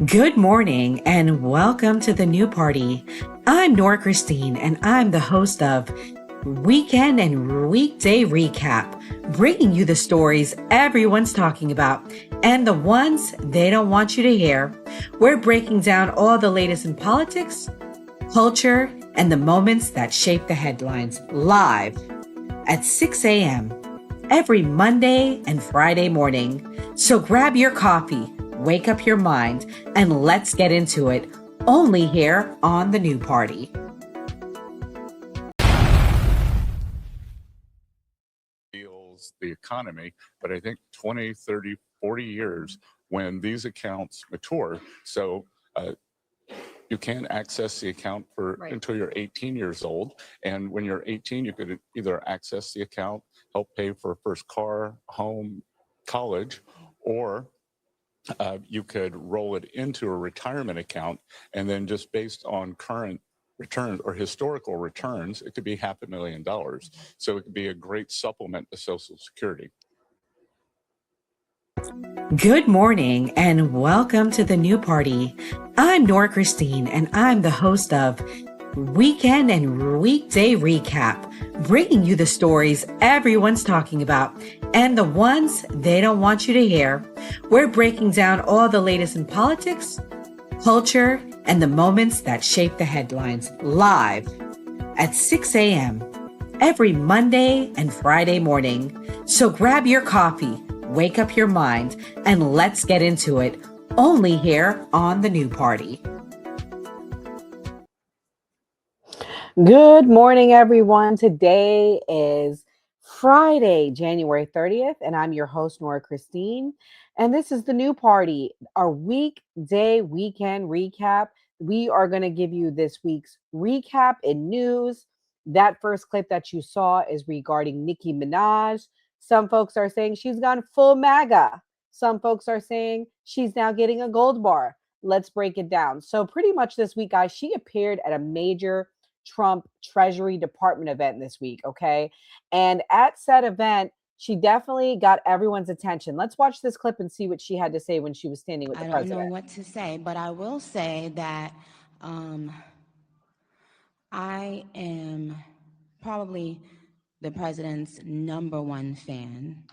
Good morning and welcome to the new party. I'm Nora Christine and I'm the host of Weekend and Weekday Recap, bringing you the stories everyone's talking about and the ones they don't want you to hear. We're breaking down all the latest in politics, culture, and the moments that shape the headlines live at 6 a.m. every Monday and Friday morning. So grab your coffee, wake up your mind, and let's get into it, only here on The New Party. The economy, but I think 20, 30, 40 years when these accounts mature. So you can access the account until you're 18 years old. And when you're 18, you could either access the account, help pay for a first car, home, college, or you could roll it into a retirement account, and then just based on current returns or historical returns, it could be $500,000. So it could be a great supplement to Social Security. Good morning and welcome to the new party. I'm Nora Christine and I'm the host of Weekend and Weekday Recap, bringing you the stories everyone's talking about and the ones they don't want you to hear. We're breaking down all the latest in politics, culture, and the moments that shape the headlines live at 6 a.m. every Monday and Friday morning. So grab your coffee, wake up your mind, and let's get into it, only here on The New Party. Good morning, everyone. Today is Friday, January 30th, and I'm your host, Nora Christine. And this is The New Party, our weekday weekend recap. We are going to give you this week's recap in news. That first clip that you saw is regarding Nicki Minaj. Some folks are saying she's gone full MAGA. Some folks are saying she's now getting a gold bar. Let's break it down. So pretty much this week, guys, she appeared at a major Trump Treasury Department event this week, okay? And at said event, she definitely got everyone's attention. Let's watch this clip and see what she had to say when she was standing with the president. I don't know what to say, but I will say that I am probably the president's #1 fan.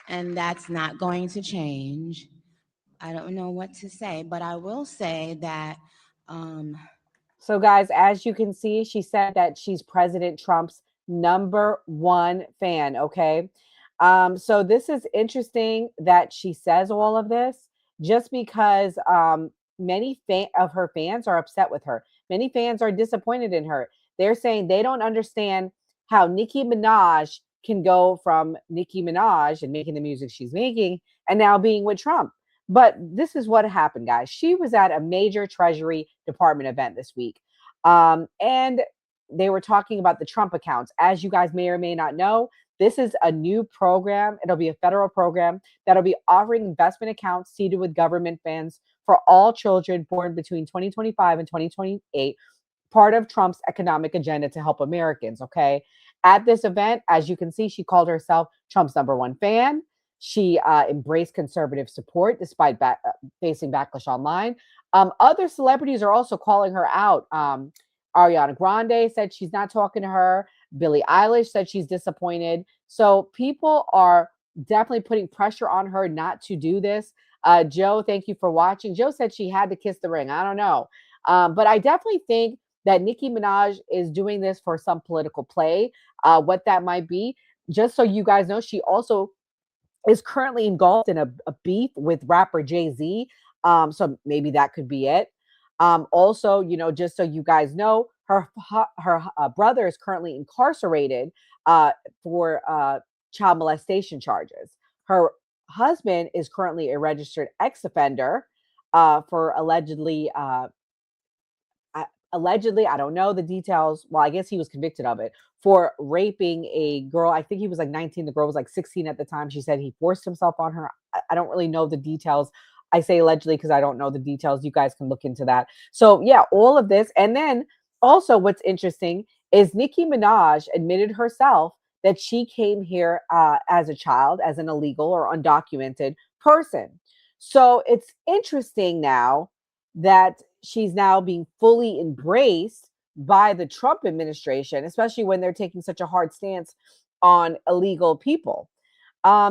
And that's not going to change. I don't know what to say, but I will say that so guys, as you can see, she said that she's President Trump's #1 fan, okay? So this is interesting that she says all of this just because many of her fans are upset with her. Many fans are disappointed in her. They're saying they don't understand how Nicki Minaj can go from Nicki Minaj and making the music she's making and now being with Trump. But this is what happened, guys. She was at a major Treasury Department event this week. And they were talking about the Trump accounts. As you guys may or may not know, this is a new program. It'll be a federal program that'll be offering investment accounts seeded with government funds for all children born between 2025 and 2028, part of Trump's economic agenda to help Americans, okay? At this event, as you can see, she called herself Trump's #1 fan. She embraced conservative support despite facing backlash online. Other celebrities are also calling her out. Ariana Grande said she's not talking to her. Billie Eilish said she's disappointed. So people are definitely putting pressure on her not to do this. Joe, thank you for watching. Joe said she had to kiss the ring. I don't know. But I definitely think that Nicki Minaj is doing this for some political play. What that might be, just so you guys know, she also is currently engulfed in a beef with rapper Jay-Z. So maybe that could be it. Also, just so you guys know, her brother is currently incarcerated for child molestation charges. Her husband is currently a registered ex-offender for allegedly, I don't know the details. Well, I guess he was convicted of it for raping a girl. I think he was like 19. The girl was like 16 at the time. She said he forced himself on her. I don't really know the details. I say allegedly because I don't know the details. You guys can look into that. So yeah, all of this. And then also what's interesting is Nicki Minaj admitted herself that she came here as a child, as an illegal or undocumented person. So it's interesting now that she's now being fully embraced by the Trump administration, especially when they're taking such a hard stance on illegal people.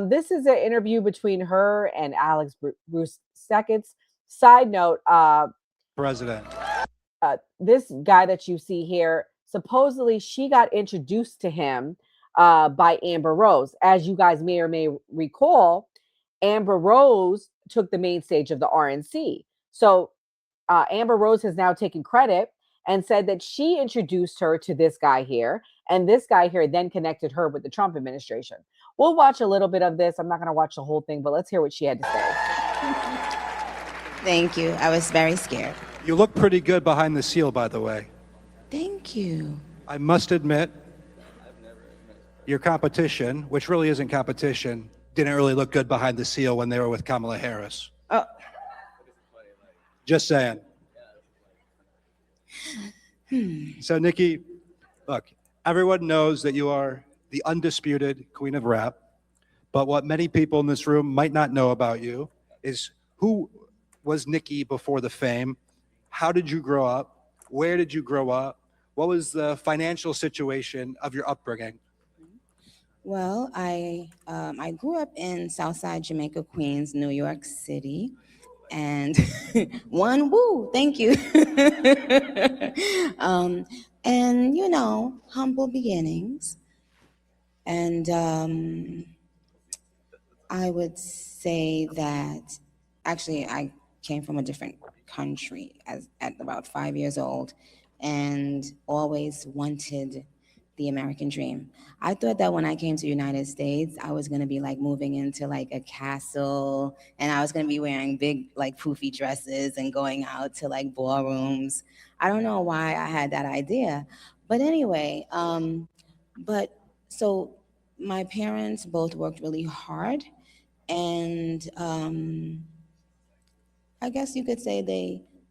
This is an interview between her and Alex Bruce Seconds. Side note, President. this guy that you see here, supposedly she got introduced to him by Amber Rose. As you guys may or may recall, Amber Rose took the main stage of the RNC. So Amber Rose has now taken credit and said that she introduced her to this guy here, and this guy here then connected her with the Trump administration. We'll watch a little bit of this. I'm not going to watch the whole thing, but let's hear what she had to say. Thank you. I was very scared. You look pretty good behind the seal, by the way. Thank you. I must admit, your competition, which really isn't competition, didn't really look good behind the seal when they were with Kamala Harris. Oh. Just saying. So, Nicki, look, everyone knows that you are the undisputed queen of rap, but what many people in this room might not know about you is who was Nicki before the fame? How did you grow up? Where did you grow up? What was the financial situation of your upbringing? Well, I grew up in Southside Jamaica, Queens, New York City, and thank you. And you know, humble beginnings, and I would say that actually I came from a different country at about 5 years old, and always wanted the American dream. I thought that when I came to the United States, I was gonna be like moving into like a castle, and I was gonna be wearing big like poofy dresses and going out to like ballrooms. I don't know why I had that idea, but anyway, but so my parents both worked really hard, and I guess you could say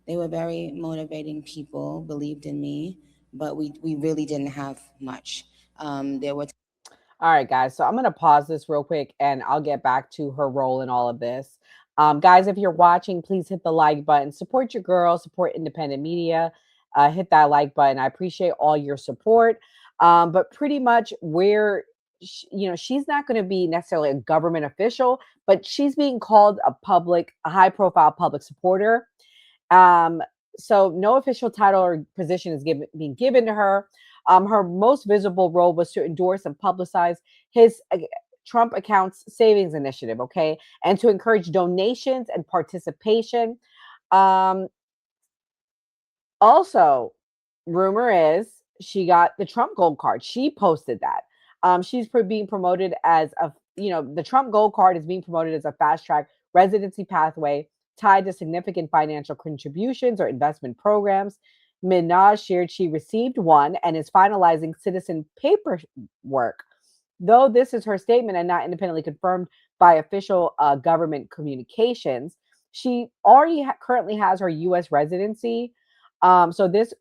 they were very motivating people, believed in me, but we really didn't have much. There were All right, guys. So I'm going to pause this real quick and I'll get back to her role in all of this. Guys, if you're watching, please hit the like button. Support your girl, support independent media. Hit that like button. I appreciate all your support. But pretty much where, she's not going to be necessarily a government official, but she's being called a high profile public supporter. So no official title or position is being given to her. Her most visible role was to endorse and publicize his Trump accounts savings initiative, okay, and to encourage donations and participation. Also, rumor is she got the Trump Gold Card. She posted that. She's being promoted as the Trump Gold Card is being promoted as a fast track residency pathway tied to significant financial contributions or investment programs. Minaj shared she received one and is finalizing citizen paperwork. Though this is her statement and not independently confirmed by official government communications, she already currently has her U.S. residency. So this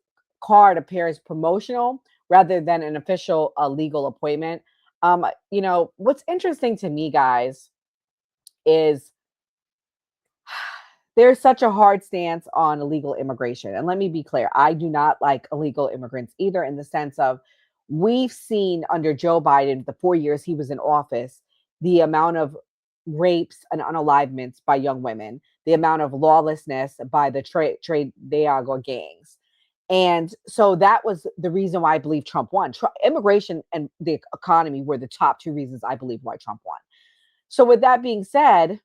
card appears promotional rather than an official legal appointment. What's interesting to me, guys, is there's such a hard stance on illegal immigration. And let me be clear, I do not like illegal immigrants either, in the sense of we've seen under Joe Biden, the 4 years he was in office, the amount of rapes and unalivements by young women, the amount of lawlessness by the trade gangs. And so that was the reason why I believe Trump won. Immigration and the economy were the top two reasons I believe why Trump won. So with that being said,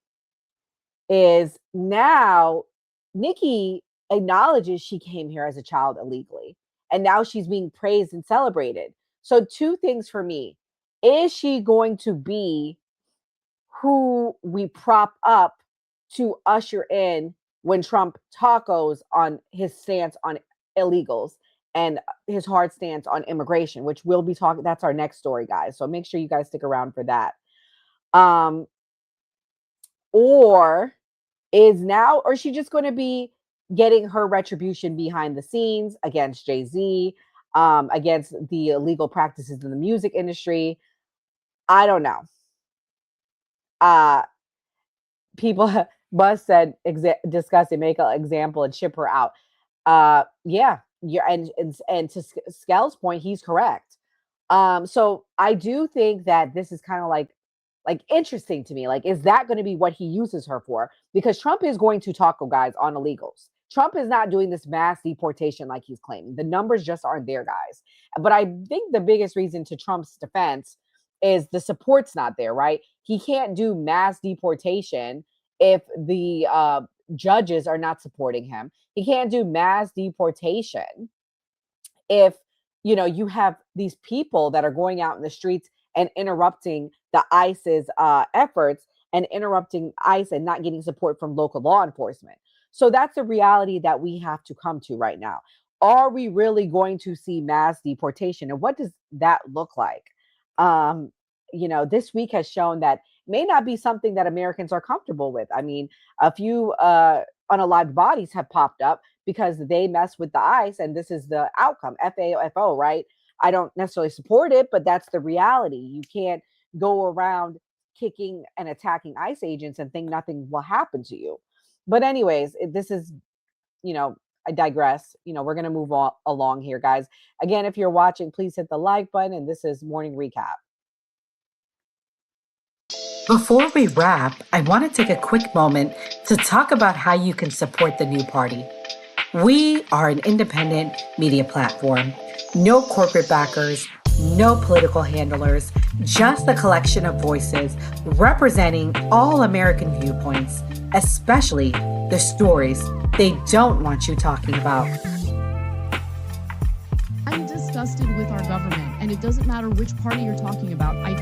is now Nicki acknowledges she came here as a child illegally, and now she's being praised and celebrated. So two things for me. Is she going to be who we prop up to usher in when Trump tacos on his stance on illegals and his hard stance on immigration, which we'll be talking, that's our next story, guys. So make sure you guys stick around for that. Or is she just going to be getting her retribution behind the scenes against Jay-Z, against the illegal practices in the music industry? I don't know. people Buzz said disgusting, make an example and ship her out. Yeah, you're and to Skell's point, he's correct. So I do think that this is kind of like interesting to me. Like, is that going to be what he uses her for? Because Trump is going to tackle guys on illegals. Trump is not doing this mass deportation like he's claiming. The numbers just aren't there, guys. But I think the biggest reason to Trump's defense is the support's not there, right? He can't do mass deportation if the judges are not supporting him. He can't do mass deportation if you have these people that are going out in the streets and interrupting the ICE's efforts and interrupting ICE and not getting support from local law enforcement. So that's the reality that we have to come to right now. Are we really going to see mass deportation? And what does that look like? This week has shown that may not be something that Americans are comfortable with. I mean, a few unalived bodies have popped up because they mess with the ICE, and this is the outcome. FAFO, right? I don't necessarily support it, but that's the reality. You can't go around kicking and attacking ICE agents and think nothing will happen to you. But anyways, this is, I digress. We're going to move along here, guys. Again, if you're watching, please hit the like button. And this is Morning Recap. Before we wrap, I want to take a quick moment to talk about how you can support the new party. We are an independent media platform. No corporate backers, no political handlers, just a collection of voices representing all American viewpoints, especially the stories they don't want you talking about. I'm disgusted with our government, and it doesn't matter which party you're talking about. I'm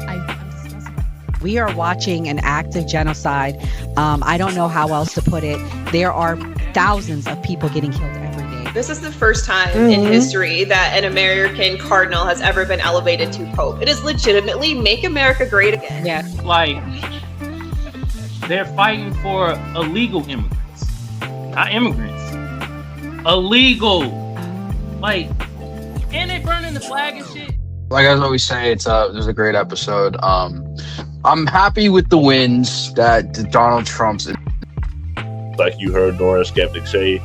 disgusted. We are watching an active genocide. I don't know how else to put it. There are thousands of people getting killed every day. This is the first time in history that an American cardinal has ever been elevated to pope. It is legitimately make America great again. Yeah. Like, they're fighting for illegal immigrants, not immigrants. Illegal. Like, and they burning the flag and shit. Like I always say, it was a great episode. I'm happy with the wins that Donald Trump's. Like you heard Nora Skeptic say,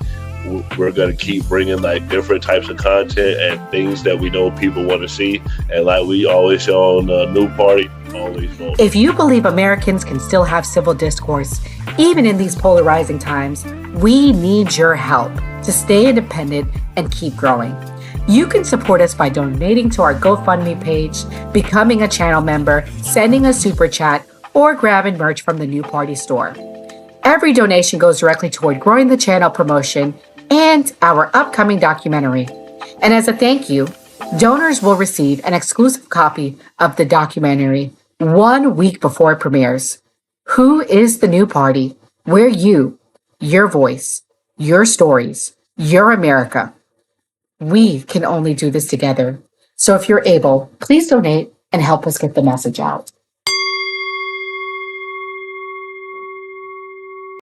we're going to keep bringing like different types of content and things that we know people want to see. And like we always show on the new party, always vote. If you believe Americans can still have civil discourse, even in these polarizing times, we need your help to stay independent and keep growing. You can support us by donating to our GoFundMe page, becoming a channel member, sending a super chat, or grabbing merch from the New Party store. Every donation goes directly toward growing the channel promotion and our upcoming documentary. And as a thank you, donors will receive an exclusive copy of the documentary 1 week before it premieres. Who is the New Party? We're you, your voice, your stories, your America. We can only do this together. So if you're able, please donate and help us get the message out.